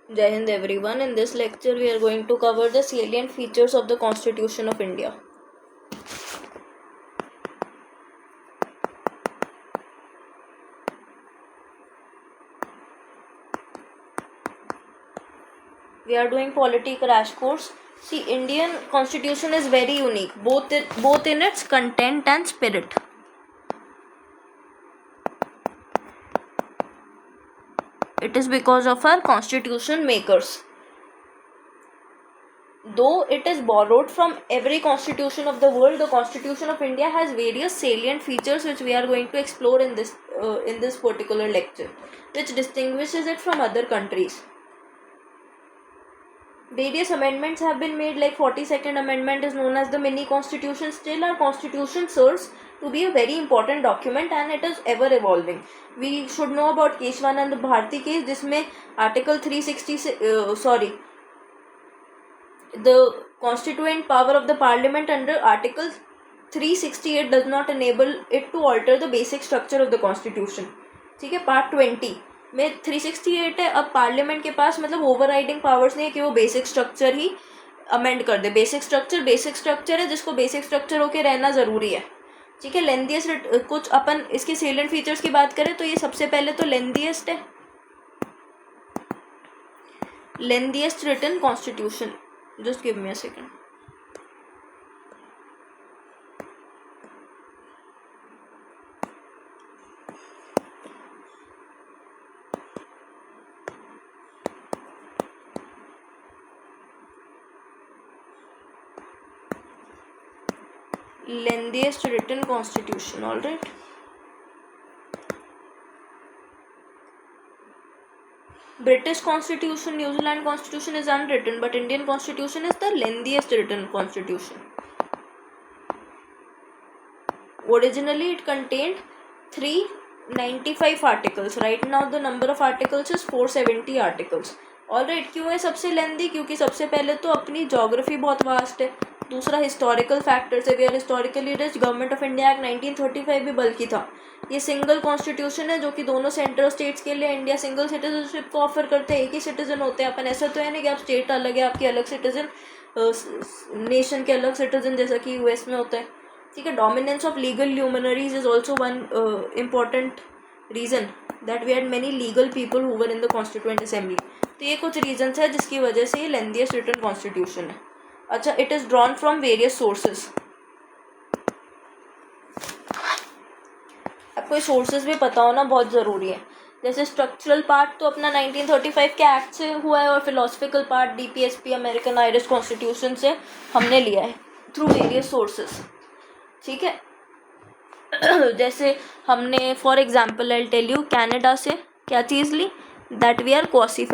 Jai Hind everyone. In this lecture we are going to cover the salient features of the Constitution of India. We are doing polity crash course. See, Indian Constitution is very unique, both in its content and spirit. It is because of our constitution makers. Though it is borrowed from every constitution of the world, the Constitution of India has various salient features which we are going to explore in this particular lecture, which distinguishes it from other countries. Various amendments have been made, like 42nd amendment is known as the mini constitution. Still, our constitution serves to be a very important document and it is ever evolving. We should know about Keshwanand Bharti case, जिसमें article 360 the constituent power of the parliament under article 368 does not enable it to alter the basic structure of the constitution. ठीक है, part 20 में 368 है. अब parliament के पास मतलब overriding powers नहीं है कि वो बेसिक स्ट्रक्चर ही अमेंड कर दे. बेसिक स्ट्रक्चर है जिसको बेसिक स्ट्रक्चर होके रहना ज़रूरी है. ठीक है. लेंथीएस्ट कुछ अपन इसके सेलेंट फीचर्स की बात करें तो ये सबसे पहले तो लेंथीएस्ट है. Lengthiest written constitution. Just give me a second. Lengthiest written constitution. All right. British Constitution, New Zealand Constitution is unwritten, but Indian Constitution is the lengthiest written constitution. Originally, it contained 395 articles. Right now, the number of articles is 470 articles. Alright, क्यों है सबसे लेंदी? क्योंकि सबसे पहले तो अपनी geography बहुत vast है. दूसरा हिस्टोरिकल फैक्टर्स है. We are historically rich. Government of India act 1935 भी बल्कि था. ये सिंगल कॉन्स्टिट्यूशन है जो कि दोनों सेंट्रल स्टेट्स के लिए इंडिया सिंगल सिटीजनशिप को ऑफर करते हैं. एक ही सिटीजन होते हैं अपन. ऐसा तो है नहीं कि आप स्टेट अलग है आपकी अलग सिटीजन, नेशन के अलग सिटीजन जैसा कि यूएस में होता है. ठीक है. Dominance of legal luminaries is also one important reason that we had many legal people who were in the constituent assembly. तो ये कुछ रीजन्स है जिसकी वजह से ये लेंथीएस्ट रिटन कॉन्स्टिट्यूशन है. अच्छा, it is drawn from various sources. आपको सोर्सेज भी पता होना बहुत ज़रूरी है. जैसे स्ट्रक्चरल पार्ट तो अपना 1935 के एक्ट से हुआ है और philosophical part DPSP American Irish constitution से हमने लिया है थ्रू वेरियस सोर्सेज. ठीक है. जैसे हमने for example I tell you Canada से क्या चीज़ ली, that we are quasi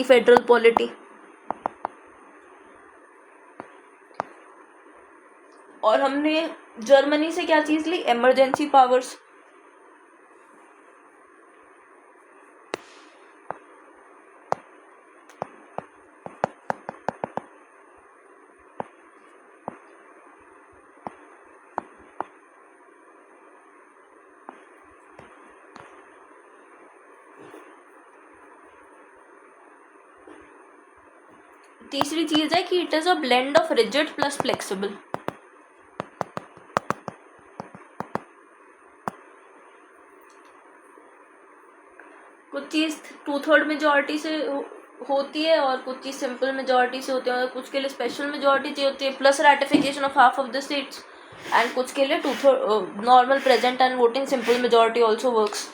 federal polity. और हमने जर्मनी से क्या चीज़ ली, इमरजेंसी पावर्स. तीसरी चीज़ है कि it is a blend of rigid plus flexible. कुछ चीज़ 2/3 मेजॉरिटी से होती है और कुछ चीज़ सिंपल मेजॉरिटी से होती है और कुछ के लिए स्पेशल मेजॉरिटी चाहिए होती है plus ratification of half of the states. And कुछ के लिए 2/3 normal present and voting simple majority also works.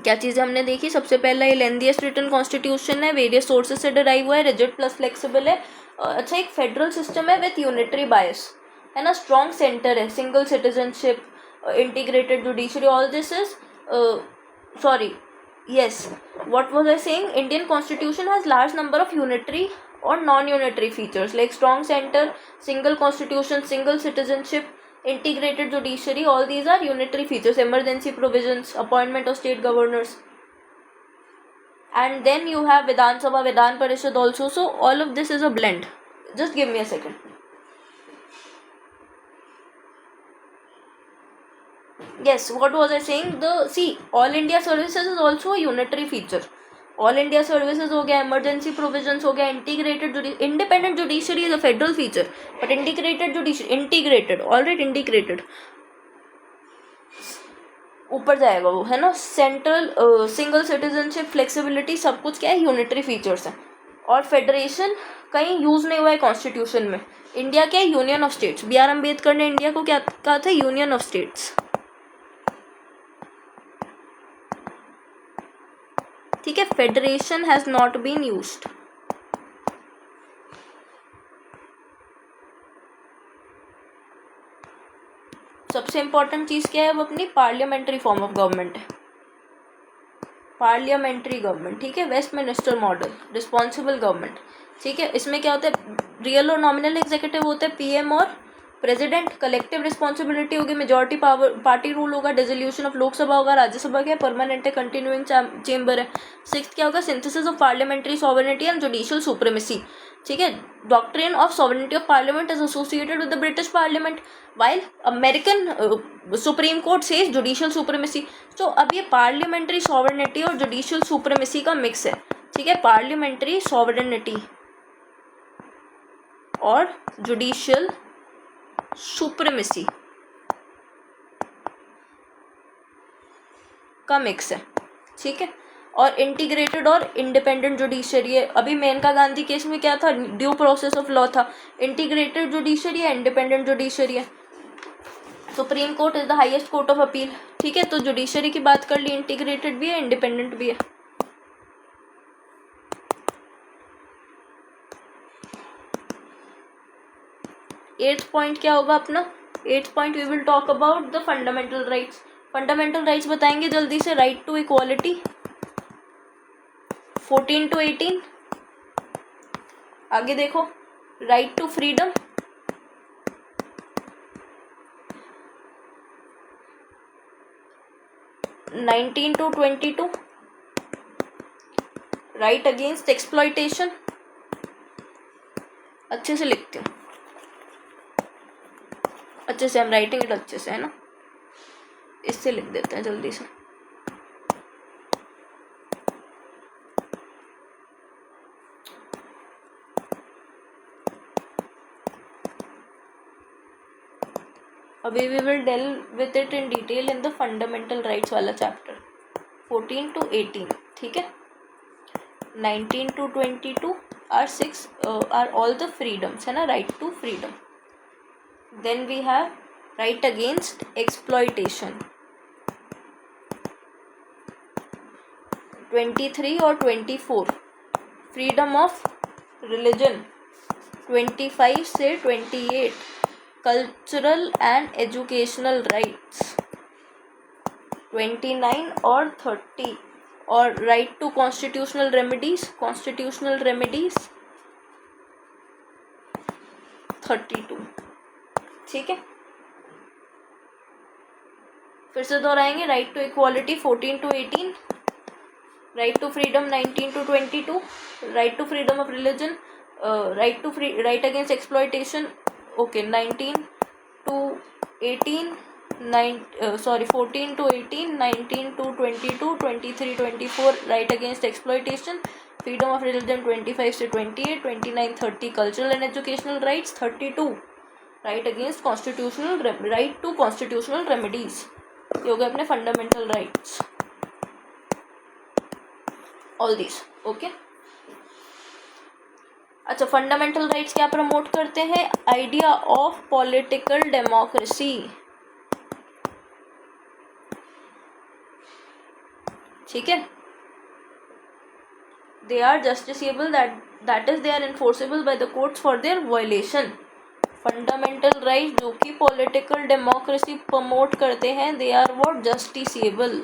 क्या चीज़ें हमने देखी, सबसे पहला ये लेंथीएस्ट रिटन कॉन्स्टिट्यूशन है, वेरियस सोर्सेज से डिराइव हुआ है, रिजिड प्लस फ्लेक्सिबल है. अच्छा, एक फेडरल सिस्टम है विथ यूनिटरी बायस है ना, स्ट्रॉन्ग सेंटर है, single citizenship, integrated judiciary. All this is what was I saying? Indian constitution has large number of unitary or non-unitary features like strong center, single constitution, single citizenship, integrated judiciary. All these are unitary features. Emergency provisions, appointment of state governors, and then you have Vidhan Sabha, Vidhan Parishad also. So all of this is a blend. Just give me a second. Yes, what was I saying? All India services is also a unitary feature. All India services हो गया, emergency provisions हो गया, independent judiciary is a federal feature, but integrated ऊपर जाएगा वो, है ना. Central single citizenship, flexibility, सब कुछ क्या है, यूनिटरी फीचर्स है. और फेडरेशन कहीं यूज नहीं हुआ है कॉन्स्टिट्यूशन में. इंडिया क्या है, union of states. B R Ambedkar ने इंडिया को क्या कहा था, यूनियन ऑफ स्टेट्स. ठीक है, federation has not been used. सबसे इंपॉर्टेंट चीज क्या है, वो अपनी पार्लियामेंट्री फॉर्म ऑफ गवर्नमेंट है. पार्लियामेंट्री गवर्नमेंट, ठीक है. Westminster model, responsible government. ठीक है, इसमें क्या होता है, रियल और नॉमिनल एग्जीक्यूटिव होते हैं, पीएम और प्रेसिडेंट. कलेक्टिव रिस्पॉन्सिबिलिटी होगी, मेजोरिटी पावर, पार्टी रूल होगा, डिसोल्यूशन ऑफ लोकसभा होगा, राज्यसभा क्या परमानेंट है, कंटिन्यूइंग चेंबर है. सिक्स्थ क्या होगा, synthesis of parliamentary sovereignty and judicial supremacy. ठीक है, doctrine of sovereignty of parliament is associated with the British parliament, while American supreme court says judicial supremacy. तो अब ये पार्लियामेंट्री सॉवरेनिटी और जुडिशियल सुप्रीमेसी का मिक्स है. ठीक है, पार्लियामेंट्री सॉवरेनिटी और जुडिशियल सुप्रीमेसी का मिक्स है. ठीक है, और इंटीग्रेटेड और इंडिपेंडेंट जुडिशरी है. अभी मेनका गांधी केस में क्या था, ड्यू प्रोसेस ऑफ लॉ था. इंटीग्रेटेड जुडिशरी है, इंडिपेंडेंट जुडिशरी है. Supreme court is the highest court of appeal. ठीक है, तो जुडिशरी की बात कर ली, इंटीग्रेटेड भी है, इंडिपेंडेंट भी है. एट्थ पॉइंट क्या होगा अपना, eighth point we will talk about the fundamental rights. Fundamental rights बताएंगे जल्दी से. Right to equality 14 to 18. आगे देखो, right to freedom, nineteen to 22. Right against exploitation, अच्छे से लिखते हो, अच्छे से, हम राइटिंग इट अच्छे से, है ना. इससे लिख देते हैं जल्दी से. अभी we will deal with it in detail in the fundamental rights वाला चैप्टर 14 to 18. ठीक है, 19 to 22 are 6 are all the freedoms, है ना. Right to freedom. Then we have right against exploitation 23 और 24. फ्रीडम ऑफ रिलीजन 25 से 28. Cultural and educational rights 29 और 30. और right to constitutional remedies 32. ठीक है, फिर से दोहराएंगे. Right to equality 14 to 18. Right to freedom 19 to 22. Right to freedom of religion, right against exploitation, okay, 19 to 18, 14 to 18, 19 to 22, 23, 24 right against exploitation. Freedom of religion 25 से 28, 29, 30 cultural and educational rights. 32 right against right to constitutional remedies. ये हो गए अपने fundamental rights, all this. Okay, अच्छा, fundamental rights क्या promote करते हैं, idea of political democracy. ठीक है, they are justiciable, that is they are enforceable by the courts for their violation. Fundamental right जो कि पॉलिटिकल डेमोक्रेसी प्रमोट करते हैं, they are what, justiciable,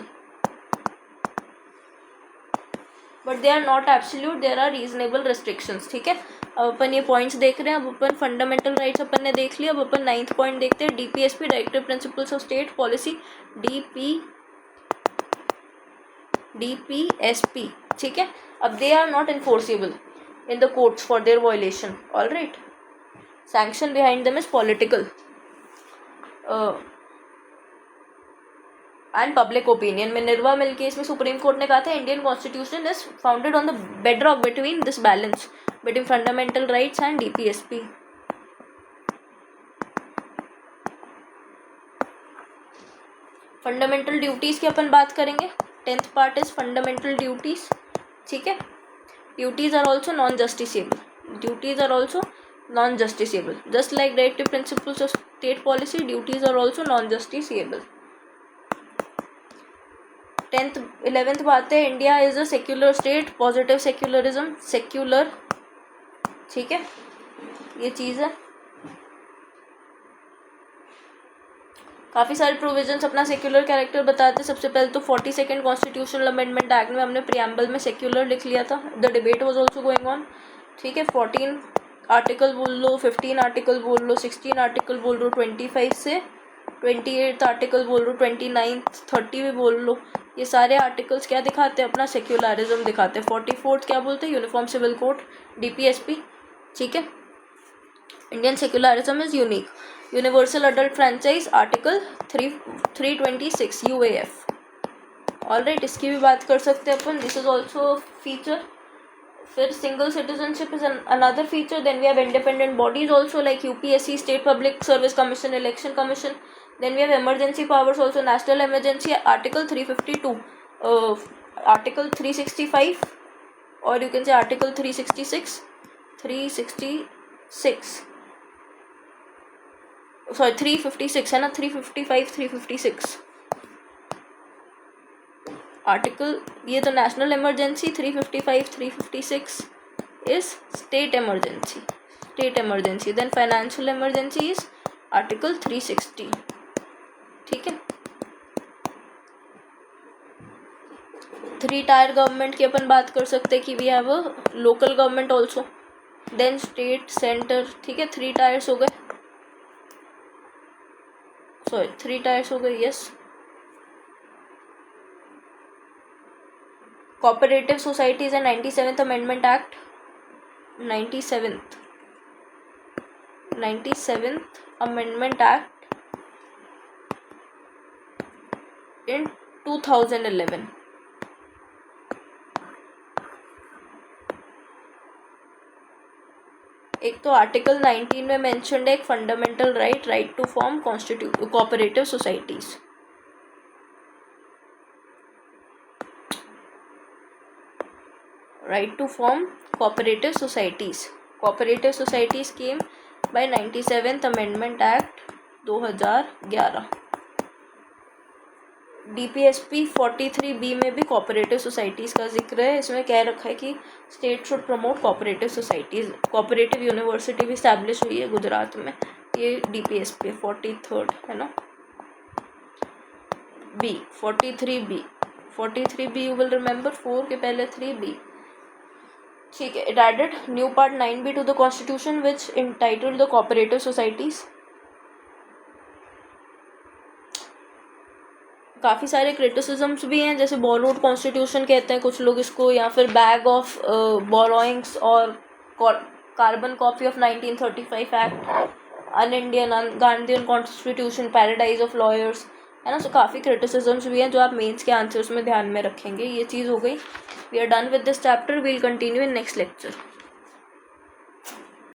but they are not absolute, there are reasonable restrictions. ठीक है, अब अपन ये points देख रहे हैं. अब अपन फंडामेंटल राइट्स अपन ने देख लिया. अब अपन 9th पॉइंट देखते हैं, DPSP, directive principles of state policy, DPSP. ठीक है, अब they are not enforceable in the courts for their violation. All right, sanction behind them is political. And public opinion. Minerva mill case में supreme court ने कहा था Indian constitution is founded on the bedrock between this balance between fundamental rights and DPSP। Fundamental duties की अपन बात करेंगे। 10th part is fundamental duties, ठीक है। Duties are also non justiciable, duties are also non justiciable, just like directive principles of state policy, duties are also non justiciable. 10th 11th बात है, India is a secular state, positive secularism, secular, ठीक है, ये चीज़ है। काफ़ी सारे provisions अपना secular character बताते हैं। सबसे पहले तो 42nd कॉन्स्टिट्यूशनल अमेंडमेंट एक्ट में हमने प्रियम्बल में सेक्युलर लिख लिया था। The debate was also going on, ठीक है। 14 आर्टिकल बोल लो, 15 आर्टिकल बोल लो, 16 आर्टिकल बोल लो, 25 से 28 आर्टिकल बोल लो, 29 30 भी बोल लो। ये सारे आर्टिकल्स क्या दिखाते हैं? अपना सेक्युलरिज्म दिखाते हैं। 44 क्या बोलते हैं? यूनिफॉर्म सिविल कोड, DPSP, ठीक है। Indian secularism is unique. Universal adult franchise article 326 UAF। Alright, इसकी भी बात कर सकते हैं अपन, दिस इज ऑल्सो फीचर। फिर single citizenship is another feature. Then we have independent bodies also like UPSC, state public service commission, election commission. Then we have emergency powers also, national emergency article 352, article 365 और you can say article 366 sorry 356 है ना, 355 356 article. ये तो national emergency, 355 356 is state emergency. Then financial emergency is article 360, ठीक है। 3 tyre government की अपन बात कर सकते हैं कि we have a local government also, then state, centre, ठीक है। 3 टायर्स हो गए, सॉरी 3 टायर्स हो गए, yes. Cooperative societies and 97th amendment act, 97th amendment act in 2011। एक तो आर्टिकल 19 में मेंशन्ड है एक fundamental right to form cooperative societies. Right to form cooperative societies. Cooperative societies came by 97th amendment act 2011। DPSP 43B में भी cooperative societies का जिक्र है। इसमें कह रखा है कि state should promote cooperative societies. Cooperative university भी इस्टेब्लिश हुई है गुजरात में, ये DPSP 43rd है ना। 43B यू विल रिमेंबर, 4 के पहले 3B, ठीक है। It added new part 9B to the constitution which entitled the cooperative societies. काफ़ी सारे क्रिटिसिजम्स भी हैं, जैसे बोरोड कॉन्स्टिट्यूशन कहते हैं कुछ लोग इसको, या फिर बैग ऑफ बोरोइंग्स और carbon copy of 1935 act, an Indian, Gandhian constitution, paradise of lawyers, है ना। सो काफ़ी क्रिटिसिजम्स भी हैं जो आप मेंस के आंसर्स में ध्यान में रखेंगे। ये चीज़ हो गई। We are done with this chapter, we'll continue in next lecture.